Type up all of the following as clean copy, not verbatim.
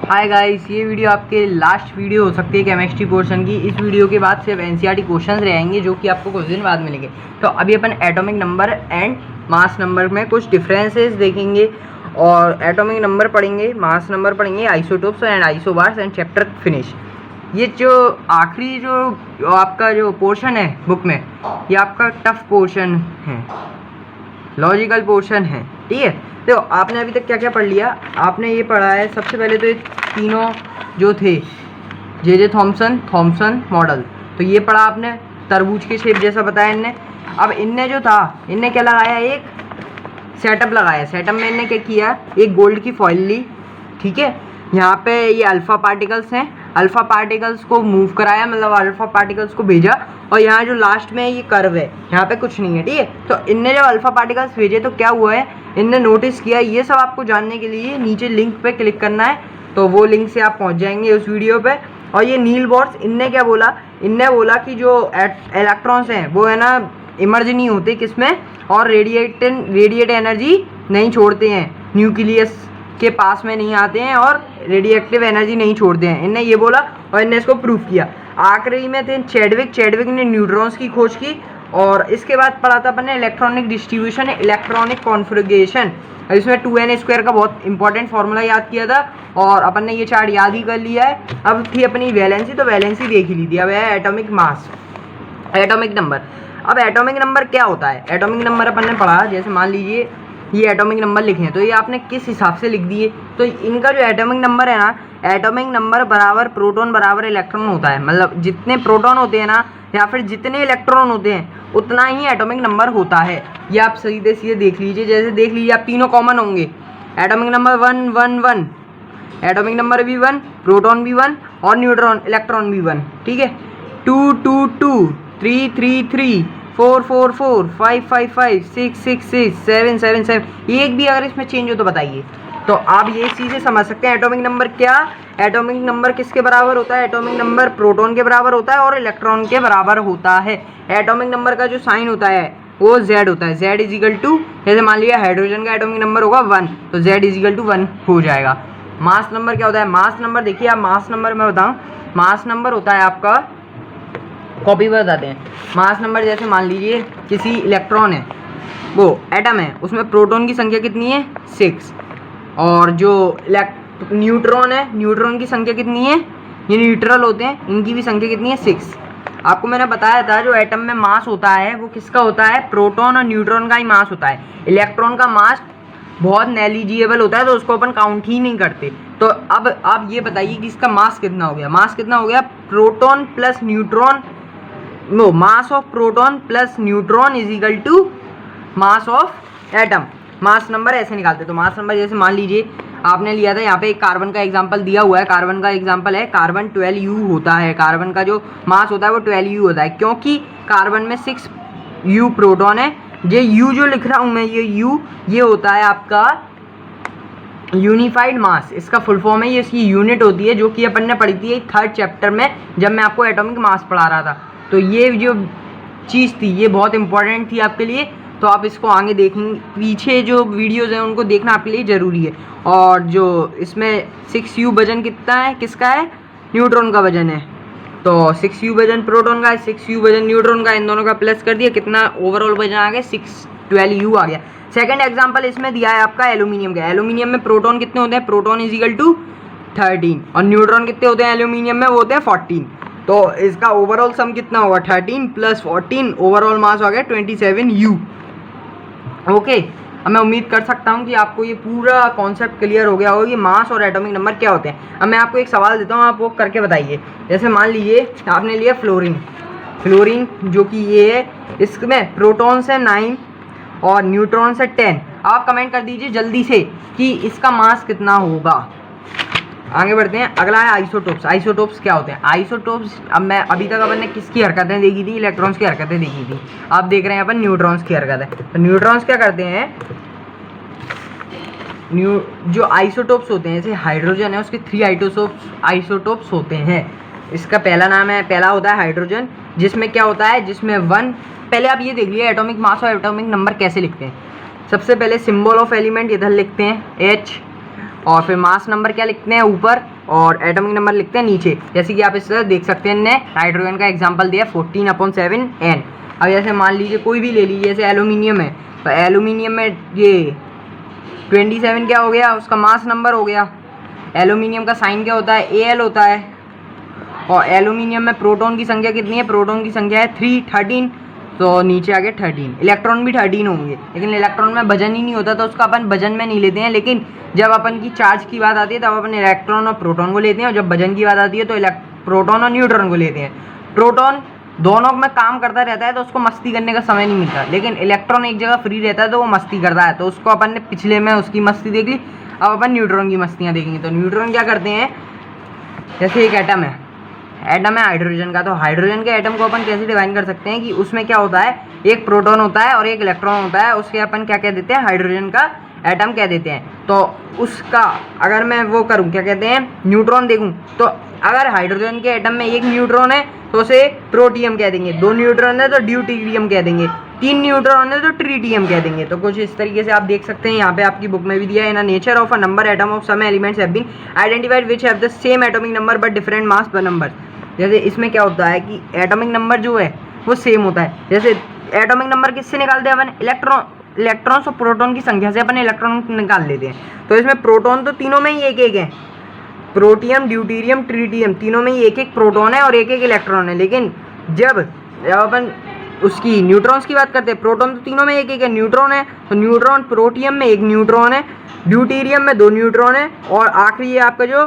Hi guys, ये video आपके last video हो सकती है केमिस्ट्री पोर्शन की। इस वीडियो के बाद सिर्फ एनसीईआरटी क्वेश्चंस रहेंगे जो कि आपको कुछ दिन बाद मिलेंगे। तो अभी अपन atomic number and mass number में कुछ डिफरेंसेस देखेंगे और एटॉमिक नंबर पढ़ेंगे, मास नंबर पढ़ेंगे, isotopes and isobars and chapter finish. ये जो आखिरी जो आपका जो पोर्शन है बुक में, ये आपका टफ पोर्शन है, लॉजिकल पोर्शन है, ठीक है। तो आपने अभी तक क्या क्या पढ़ लिया? आपने ये पढ़ा है सबसे पहले तो ये तीनों जो थे जे थॉमसन मॉडल, तो ये पढ़ा आपने। तरबूज के शेप जैसा बताया इनने। अब इनने जो था, इनने क्या लगाया, एक सेटअप लगाया। सेटअप में इनने क्या किया, एक गोल्ड की फॉइल ली, ठीक है। यहाँ पे ये अल्फ़ा पार्टिकल्स हैं, अल्फ़ा पार्टिकल्स को मूव कराया, मतलब अल्फ़ा पार्टिकल्स को भेजा। और यहाँ जो लास्ट में ये कर्व है, यहाँ पे कुछ नहीं है, ठीक है। तो इनने जब अल्फ़ा पार्टिकल्स भेजे तो क्या हुआ है, इनने नोटिस किया। ये सब आपको जानने के लिए नीचे लिंक पे क्लिक करना है, तो वो लिंक से आप पहुँच जाएंगे उस वीडियो पे। और ये नील बोर्स, इनने क्या बोला, इनने बोला कि जो इलेक्ट्रॉन्स हैं वो है ना इमर्ज नहीं होते किसमें, और रेडिएट एनर्जी नहीं छोड़ते हैं, न्यूक्लियस के पास में नहीं आते हैं और रेडिएक्टिव एनर्जी नहीं छोड़ते हैं। इनने ये बोला और इनने इसको प्रूफ किया। आखिरी में थे चैडविक ने न्यूट्रॉन्स की खोज की। और इसके बाद पढ़ा था अपन ने इलेक्ट्रॉनिक डिस्ट्रीब्यूशन, इलेक्ट्रॉनिक कॉन्फ़िगरेशन। इसमें 2n² का बहुत इंपॉर्टेंट फार्मूला याद किया था और अपन ने ये चार्ट याद ही कर लिया है। अब थी अपनी वैलेंसी, तो वैलेंसी देख ही ली थी। अब है एटॉमिक मास, एटॉमिक नंबर। अब एटॉमिक नंबर क्या होता है? एटॉमिक नंबर अपन ने पढ़ा, जैसे मान लीजिए ये एटॉमिक नंबर लिखे हैं, तो ये आपने किस हिसाब से लिख दिए। तो इनका जो एटॉमिक नंबर है ना, एटॉमिक नंबर बराबर प्रोटॉन बराबर इलेक्ट्रॉन होता है। मतलब जितने प्रोटॉन होते हैं ना, या फिर जितने इलेक्ट्रॉन होते हैं, उतना ही एटॉमिक नंबर होता है। ये आप सीधे सीधे देख लीजिए। जैसे देख लीजिए, आप तीनों कॉमन होंगे। एटॉमिक नंबर 1 1 1, एटॉमिक नंबर भी 1, प्रोटॉन भी 1 और न्यूट्रॉन इलेक्ट्रॉन भी 1, ठीक है। 2 2 2, 3 3 3, 4 4 4, 5 5 5, 6 6 6, 7 7 7। एक भी अगर इसमें चेंज हो तो बताइए। तो आप ये चीज़ें समझ सकते हैं। एटॉमिक नंबर क्या, एटॉमिक नंबर किसके बराबर होता है? एटॉमिक नंबर प्रोटॉन के बराबर होता है और इलेक्ट्रॉन के बराबर होता है। एटॉमिक नंबर का जो साइन होता है वो Z होता है। Z इजिकल टू, जैसे मान लिया हाइड्रोजन का एटॉमिक नंबर होगा 1, तो Z इजिकल टू 1 हो जाएगा। मास नंबर क्या होता है? मास नंबर देखिए, आप मास नंबर मैं बताऊँ, मास नंबर होता है आपका, कॉपी पर बताते हैं। मास नंबर जैसे मान लीजिए किसी इलेक्ट्रॉन है, वो एटम है, उसमें प्रोटॉन की संख्या कितनी है? 6। और जो न्यूट्रॉन है, न्यूट्रॉन की संख्या कितनी है? ये न्यूट्रल होते हैं, इनकी भी संख्या कितनी है? 6। आपको मैंने बताया था जो एटम में मास होता है वो किसका होता है? प्रोटॉन और न्यूट्रॉन का ही मास होता है। इलेक्ट्रॉन का मास बहुत नेलिजिबल होता है, तो उसको अपन काउंट ही नहीं करते। तो अब आप ये बताइए कि इसका मास कितना हो गया? मास कितना हो गया? Proton plus neutron, no, mass of proton plus neutron is equal to mass of atom. Mass number ऐसे निकालते। तो मास नंबर जैसे मान लीजिए आपने लिया था, यहाँ पे एक कार्बन का एग्जांपल दिया हुआ है। कार्बन का एग्जांपल है, कार्बन 12U होता है। कार्बन का जो मास होता है वो 12U होता है, क्योंकि कार्बन में 6U प्रोटॉन है। ये U जो लिख रहा हूँ मैं, ये U, ये होता है आपका यूनिफाइड मास, इसका फुल फॉर्म है। ये इसकी यूनिट होती है, जो कि अपन ने पढ़ी थी 3rd चैप्टर में, जब मैं आपको एटॉमिक मास पढ़ा रहा था। तो ये जो चीज़ थी ये बहुत इंपॉर्टेंट थी आपके लिए, तो आप इसको आगे देखेंगे। पीछे जो वीडियोज़ हैं उनको देखना आपके लिए ज़रूरी है। और जो इसमें 6U वजन कितना है, किसका है? न्यूट्रॉन का वजन है। तो 6U वजन प्रोटॉन का है, 6U वजन न्यूट्रॉन का, इन दोनों का प्लस कर दिया, कितना ओवरऑल वजन आ गया? 612U आ गया। सेकंड एग्जांपल इसमें दिया है आपका एल्यूमिनियम का। एल्यूमिनियम में प्रोटॉन कितने होते हैं? प्रोटॉन इज इक्वल टू 13, और न्यूट्रॉन कितने होते हैं एल्यूमिनियम में? वो होते हैं 14। तो इसका ओवरऑल सम कितना होगा? 13 प्लस 14, ओवरऑल मास हो गया 27U। ओके, अब मैं उम्मीद कर सकता हूँ कि आपको ये पूरा कॉन्सेप्ट क्लियर हो गया होगा कि मास और एटॉमिक नंबर क्या होते हैं। अब मैं आपको एक सवाल देता हूँ, आप वो करके बताइए। जैसे मान लीजिए आपने लिया फ्लोरीन, फ्लोरीन जो कि ये है, इसमें प्रोटॉन से 9 और न्यूट्रॉन से 10। आप कमेंट कर दीजिए जल्दी से कि इसका मास कितना होगा। आगे बढ़ते हैं। अगला है आइसोटोप्स। आइसोटोप्स क्या होते हैं? आइसोटोप्स, अब मैं अभी तक अपन ने किसकी हरकतें देखी थी? इलेक्ट्रॉन्स की हरकतें देखी थी। आप देख रहे हैं अपन न्यूट्रॉन्स की हरकतें। तो न्यूट्रॉन्स क्या करते हैं? जो आइसोटोप्स होते हैं, जैसे हाइड्रोजन है, उसके 3 आइसोटोप्स होते हैं। इसका पहला नाम है, पहला होता है हाइड्रोजन, जिसमें क्या होता है? जिसमें 1, पहले आप ये देख लिया एटॉमिक मास और एटॉमिक नंबर कैसे लिखते हैं। सबसे पहले सिंबल ऑफ एलिमेंट इधर लिखते हैं H, और फिर मास नंबर क्या लिखते हैं ऊपर और एटॉमिक नंबर लिखते हैं नीचे। जैसे कि आप इस तरह देख सकते हैं, इन्हें हाइड्रोजन का एग्जांपल दिया 14/7 N। अब जैसे मान लीजिए कोई भी ले लीजिए, जैसे एल्यूमिनियम है, तो एल्यूमिनियम में ये 27 क्या हो गया, उसका मास नंबर हो गया। एल्यूमिनियम का साइन क्या होता है, Al होता है। और एल्यूमिनियम में प्रोटॉन की संख्या कितनी है, प्रोटॉन की संख्या है 13, तो नीचे आ गया 13। इलेक्ट्रॉन भी 13 होंगे, लेकिन इलेक्ट्रॉन में वजन ही नहीं होता, तो उसका अपन वजन में नहीं लेते हैं। लेकिन जब अपन की चार्ज की बात आती है तब अपन इलेक्ट्रॉन और प्रोटॉन को लेते हैं, और जब वजन की बात आती है तो प्रोटॉन और न्यूट्रॉन को लेते हैं। प्रोटॉन दोनों में काम करता रहता है, तो उसको मस्ती करने का समय नहीं मिलता, लेकिन इलेक्ट्रॉन एक जगह फ्री रहता है तो वो मस्ती करता है। तो उसको अपन ने पिछले में उसकी मस्ती देख ली, अब अपन न्यूट्रॉन की मस्तियाँ देखेंगे। तो न्यूट्रॉन क्या करते हैं, जैसे एक एटम है हाइड्रोजन का, तो हाइड्रोजन के एटम को अपन कैसे डिवाइड कर सकते हैं कि उसमें क्या होता है, एक प्रोटॉन होता है और एक इलेक्ट्रॉन होता है, उसके अपन क्या कह देते हैं, हाइड्रोजन का एटम कह देते हैं। तो उसका अगर मैं वो करूँ, क्या कहते हैं, न्यूट्रॉन देखूँ, तो अगर हाइड्रोजन के एटम में एक न्यूट्रॉन है तो उसे प्रोटियम कह देंगे, 2 न्यूट्रॉन है तो ड्यूटेरियम कह देंगे, 3 न्यूट्रॉन है तो ट्रिटियम कह देंगे। तो कुछ इस तरीके से आप देख सकते हैं, यहाँ पे आपकी बुक में भी दिया है, in nature of a number atom of some elements have been identified which have the same atomic number but different mass पर नंबर। जैसे इसमें क्या होता है कि एटॉमिक नंबर जो है वो सेम होता है। जैसे एटॉमिक नंबर किससे निकालते हैं अपन, इलेक्ट्रॉन्स और प्रोटॉन की संख्या से अपन इलेक्ट्रॉन निकाल लेते हैं। तो इसमें प्रोटॉन तो तीनों में ही एक एक है, प्रोटियम, ड्यूटेरियम, ट्रिटियम, तीनों में ही एक एक प्रोटॉन है और एक एक इलेक्ट्रॉन है। लेकिन जब अपन उसकी न्यूट्रॉन्स की बात करते हैं, प्रोटॉन तो तीनों में एक एक है, न्यूट्रॉन है तो न्यूट्रॉन, प्रोटियम में एक न्यूट्रॉन है, ड्यूटेरियम में 2 न्यूट्रॉन है, और आखिरी ये आपका जो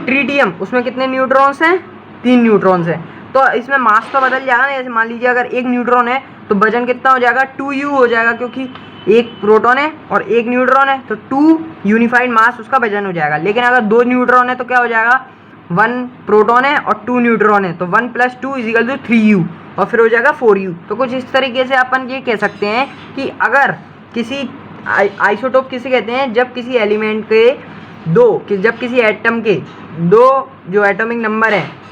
ट्रिटियम, उसमें कितने न्यूट्रॉन्स हैं, 3 न्यूट्रॉन्स हैं। तो इसमें मास तो बदल जाएगा ना, जैसे मान लीजिए अगर एक न्यूट्रॉन है तो वजन कितना हो जाएगा, 2U हो जाएगा, क्योंकि एक प्रोटॉन है और एक न्यूट्रॉन है, तो 2 यूनिफाइड मास उसका वजन हो जाएगा। लेकिन अगर 2 न्यूट्रॉन है तो क्या हो जाएगा, 1 प्रोटॉन है और 2 न्यूट्रॉन है, तो 1 + 2 = 3U, और फिर हो जाएगा 4U। तो कुछ इस तरीके से अपन ये कह सकते हैं कि अगर किसी आइसोटोप किसे कहते हैं, जब किसी एलिमेंट के जब किसी एटम के 2 जो एटॉमिक नंबर है,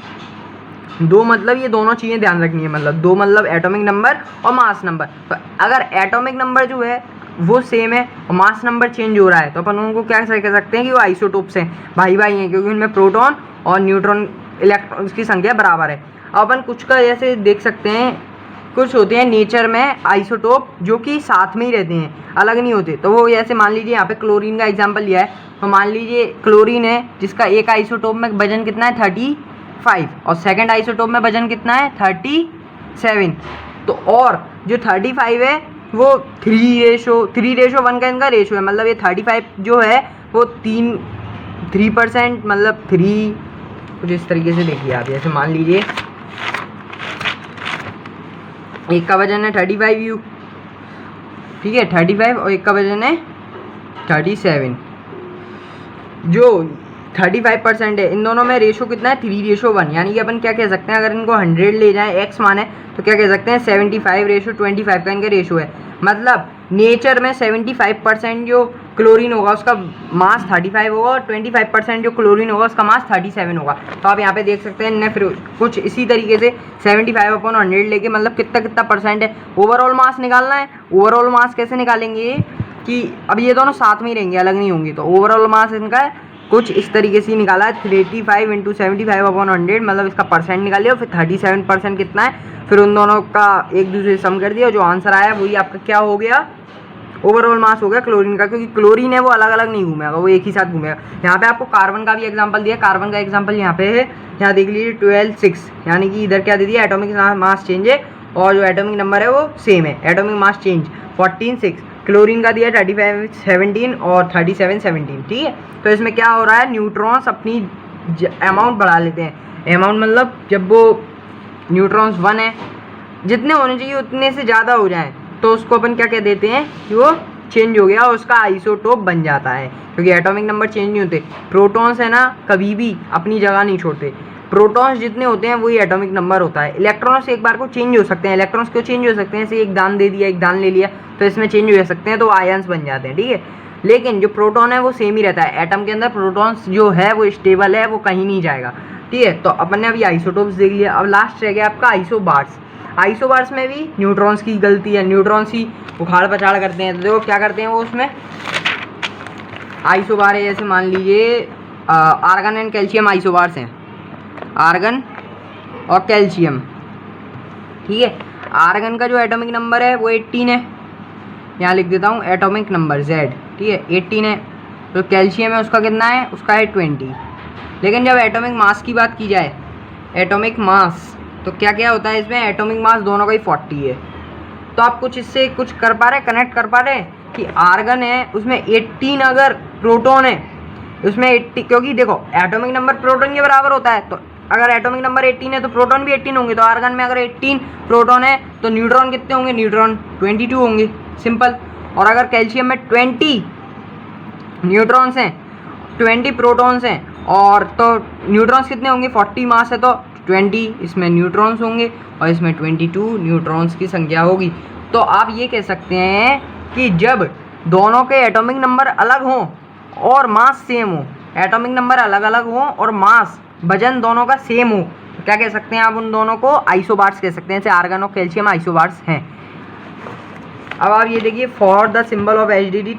2 मतलब ये दोनों चीज़ें ध्यान रखनी है, मतलब 2 मतलब एटॉमिक नंबर और मास नंबर। तो अगर एटॉमिक नंबर जो है वो सेम है और मास नंबर चेंज हो रहा है, तो अपन उनको क्या कह सकते हैं कि वो आइसोटोप्स हैं, भाई भाई हैं, क्योंकि उनमें प्रोटॉन और न्यूट्रॉन इलेक्ट्रॉन्स की संख्या बराबर है। अब अपन कुछ का जैसे देख सकते हैं, कुछ होते हैं नेचर में आइसोटोप जो कि साथ में ही रहते हैं, अलग नहीं होते। तो वो जैसे मान लीजिए यहाँ पे क्लोरीन का एग्जाम्पल लिया है, तो मान लीजिए क्लोरीन है जिसका एक आइसोटोप में वजन कितना है, 35, और सेकंड आइसोटोप में वजन कितना है, 37। तो और जो 35 है वो 3:1 का इनका रेशो है, मतलब ये 35 जो है वो 3% मतलब 3, कुछ इस तरीके से देखिए आप। जैसे मान लीजिए एक का वजन है 35U, ठीक है, 35, और एक का वजन है 37। जो 35% है, इन दोनों में रेशो कितना है, 3:1, यानी कि अपन क्या कह सकते हैं, अगर इनको 100 ले जाएं, x माने, तो क्या कह सकते हैं 75:25 का इनका रेशो है। मतलब नेचर में 75% जो क्लोरीन होगा उसका मास 35 होगा, और 25% जो क्लोरीन होगा उसका मास 37 होगा। तो आप यहाँ पे देख सकते हैं, फिर कुछ इसी तरीके से 75/100 लेके मतलब कितना परसेंट है, ओवरऑल मास निकालना है। ओवरऑल मास कैसे निकालेंगे कि अब ये दोनों साथ में ही रहेंगे, अलग नहीं होंगे। तो ओवरऑल मास इनका कुछ इस तरीके से निकाला है, 385 × 75/100, मतलब इसका परसेंट निकालिए, और फिर 37% कितना है, फिर उन दोनों का एक दूसरे से सम कर दिया, जो आंसर आया वही आपका क्या हो गया, ओवरऑल मास हो गया क्लोरीन का। क्योंकि क्लोरीन है वो अलग अलग नहीं घूमेगा, वो एक ही साथ घूमेगा। यहाँ पे आपको कार्बन का भी एग्जांपल दिया, कार्बन का एग्जांपल यहाँ पे है, यहाँ देख लीजिए 12:6, यानी कि इधर क्या दे दिया, एटॉमिक मास चेंज है और जो एटॉमिक नंबर है वो सेम है, एटॉमिक मास चेंज 14:6। क्लोरीन का दिया 35:17 और 37:17, ठीक है। तो इसमें क्या हो रहा है, न्यूट्रॉन्स अपनी अमाउंट बढ़ा लेते हैं। अमाउंट मतलब जब वो न्यूट्रॉन्स 1 है, जितने होने चाहिए उतने से ज़्यादा हो जाएं, तो उसको अपन क्या कह देते हैं कि वो चेंज हो गया और उसका आइसोटोप बन जाता है, क्योंकि एटॉमिक नंबर चेंज नहीं होते। प्रोटॉन्स है ना, कभी भी अपनी जगह नहीं छोड़ते। प्रोटॉन्स जितने होते हैं वही एटॉमिक नंबर होता है। इलेक्ट्रॉन्स एक बार को चेंज हो सकते हैं। इलेक्ट्रॉन्स क्यों चेंज हो सकते हैं, जैसे एक दान दे दिया, एक दान ले लिया, तो इसमें चेंज हो सकते हैं, तो आयंस बन जाते हैं, ठीक है। लेकिन जो प्रोटॉन है वो सेम ही रहता है। एटम के अंदर प्रोटॉन्स जो है वो स्टेबल है, वो कहीं नहीं जाएगा, ठीक है। तो अपन ने अभी आइसोटोप्स देख लिया। अब लास्ट रह गया आपका आइसोबार्स। आइसोबार्स में भी न्यूट्रॉन्स की गलती है, न्यूट्रॉन्स ही उखाड़ पछाड़ करते हैं। तो देखो क्या करते हैं वो, उसमें आइसोबार है, जैसे मान लीजिए आर्गन एंड कैल्शियम आइसोबार्स हैं, आर्गन और कैल्शियम, ठीक है। आर्गन का जो एटॉमिक नंबर है वो 18 है, यहाँ लिख देता हूँ एटॉमिक नंबर Z, ठीक है, 18 है। तो कैल्शियम है उसका कितना है, उसका है 20। लेकिन जब एटॉमिक मास की बात की जाए, एटॉमिक मास, तो क्या क्या होता है इसमें, एटॉमिक मास दोनों का ही 40 है। तो आप कुछ इससे कुछ कर पा रहे, कनेक्ट कर पा रहे कि आर्गन है उसमें 18 अगर प्रोटॉन है उसमें 80, क्योंकि देखो एटॉमिक नंबर प्रोटॉन के बराबर होता है, तो अगर एटॉमिक नंबर 18 है तो प्रोटॉन भी 18 होंगे। तो आर्गन में अगर 18 प्रोटॉन है तो न्यूट्रॉन कितने होंगे, न्यूट्रॉन 22 होंगे, सिंपल। और अगर कैल्शियम में 20 न्यूट्रॉन्स हैं, 20 प्रोटॉन्स हैं, और तो न्यूट्रॉन्स कितने होंगे, 40 मास है तो 20 इसमें न्यूट्रॉन्स होंगे और इसमें 22 न्यूट्रॉन्स की संख्या होगी। तो आप ये कह सकते हैं कि जब दोनों के एटॉमिक नंबर अलग हों और मास सेम हो, एटॉमिक नंबर अलग अलग हों और मास वजन दोनों का सेम हो, तो क्या कह सकते हैं आप उन दोनों को, आइसोबार्स कह सकते हैं। जैसे आर्गन और कैल्शियम आइसोबार्स हैं। अब आप ये देखिए, for the symbol of HDD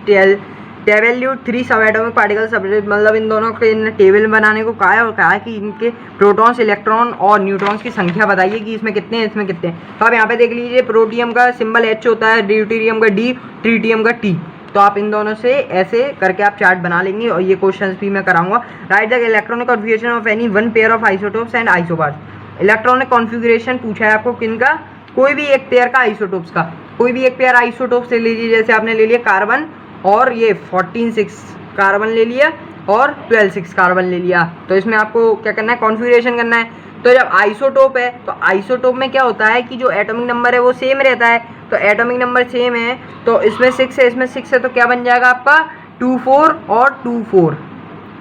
table you 3 सब एटॉमिक पार्टिकल सेपरेट, मतलब इन दोनों के टेबल बनाने को कहा है और कहा है कि इनके प्रोटॉन्स, इलेक्ट्रॉन और न्यूट्रॉन्स की संख्या बताइए कि इसमें कितने हैं, इसमें कितने हैं। तो आप यहाँ पे देख लीजिए, प्रोटियम का सिंबल H होता है, ड्यूटेरियम का D, ट्रीटियम का T। तो आप इन दोनों से ऐसे करके आप चार्ट बना लेंगे और ये क्वेश्चंस भी मैं कराऊंगा। Right the electronic configuration of any one pair of isotopes and isobars. Electronic configuration पूछा है आपको किनका, कोई भी एक पेयर का आइसोटोप्स का, कोई भी एक पेयर आइसोटोप्स ले लीजिए। जैसे आपने ले लिया कार्बन और ये 14-6 कार्बन ले लिया और 12-6 कार्बन ले लिया, तो इसमें आपको क्या करना है, कॉन्फ़िगरेशन करना है। तो जब आइसोटोप है तो आइसोटोप में क्या होता है कि जो एटॉमिक नंबर है वो सेम रहता है। तो एटॉमिक नंबर सेम है तो इसमें 6 है, इसमें 6 है, तो क्या बन जाएगा आपका 2-4 और 2-4।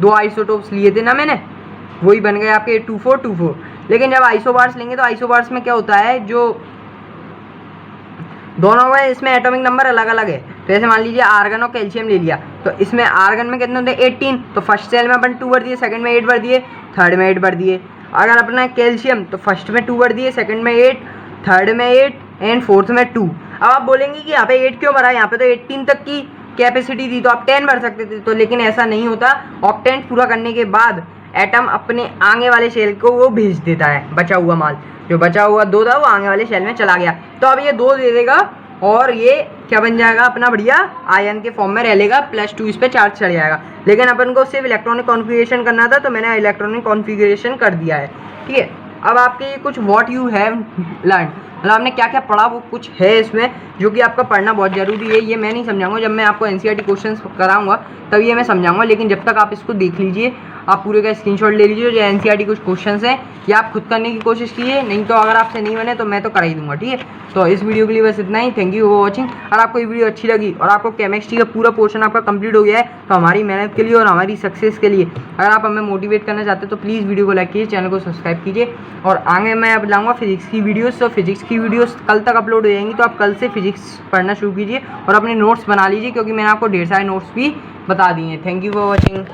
दो आइसोटोप्स लिए थे ना मैंने, वही बन गए आपके 2-4-2-4। लेकिन जब आइसोबार्स लेंगे तो आइसोबार्स में क्या होता है, जो दोनों में इसमें एटॉमिक नंबर अलग अलग है। तो जैसे मान लीजिए आर्गन और कैल्शियम ले लिया, तो इसमें आर्गन में कितने होते हैं, 18। तो फर्स्ट सेल में अपन 2 भर दिए, सेकंड में 8 भर दिए, थर्ड में 8 भर दिए। अगर अपना कैल्शियम तो फर्स्ट में 2 भर दिए, सेकंड में 8, थर्ड में 8 एंड फोर्थ में 2। अब आप बोलेंगे कि यहाँ पे 8 क्यों भरा, यहाँ पे तो 18 तक की कैपेसिटी थी तो आप 10 भर सकते थे। तो लेकिन ऐसा नहीं होता, ऑक्टेंट पूरा करने के बाद एटम अपने आगे वाले सेल को वो भेज देता है, बचा हुआ माल, जो बचा हुआ 2 था वो आगे वाले सेल में चला गया। तो अब ये 2 दे देगा और ये क्या बन जाएगा अपना, बढ़िया आयन के फॉर्म में रह लेगा, +2 इस पर चार्ज चढ़ जाएगा। लेकिन अपन को सिर्फ इलेक्ट्रॉनिक कॉन्फ़िगरेशन करना था तो मैंने इलेक्ट्रॉनिक कॉन्फ़िगरेशन कर दिया है, ठीक है। अब आपके ये कुछ व्हाट यू हैव लर्न, मतलब आपने क्या क्या पढ़ा वो कुछ है इसमें जो कि आपका पढ़ना बहुत ज़रूरी है। ये मैं नहीं समझाऊंगा, जब मैं आपको NCERT क्वेश्चंस कराऊंगा तब ये मैं समझाऊंगा। लेकिन जब तक आप इसको देख लीजिए, आप पूरे का स्क्रीनशॉट ले लीजिए, जो NCERT कुछ क्वेश्चंस हैं या आप खुद करने की कोशिश कीजिए, नहीं तो अगर आपसे नहीं बने तो मैं तो करा ही दूंगा, ठीक है। तो इस वीडियो के लिए बस इतना ही। Thank you for watching. अगर आपको ये वीडियो अच्छी लगी और आपको केमिस्ट्री का पूरा पोर्शन आपका कंप्लीट हो गया है तो हमारी मेहनत के लिए और हमारी सक्सेस के लिए अगर आप हमें मोटिवेट करना चाहते हैं तो प्लीज़ वीडियो को लाइक कीजिए, चैनल को सब्सक्राइब कीजिए। और आगे मैं अब लाऊंगा फिजिक्स की वीडियोस, तो फिजिक्स की वीडियोस कल तक अपलोड हो जाएंगी, तो आप कल से फिजिक्स पढ़ना शुरू कीजिए और अपने नोट्स बना लीजिए, क्योंकि मैंने आपको ढेर सारे नोट्स भी बता दिए हैं। Thank you for watching.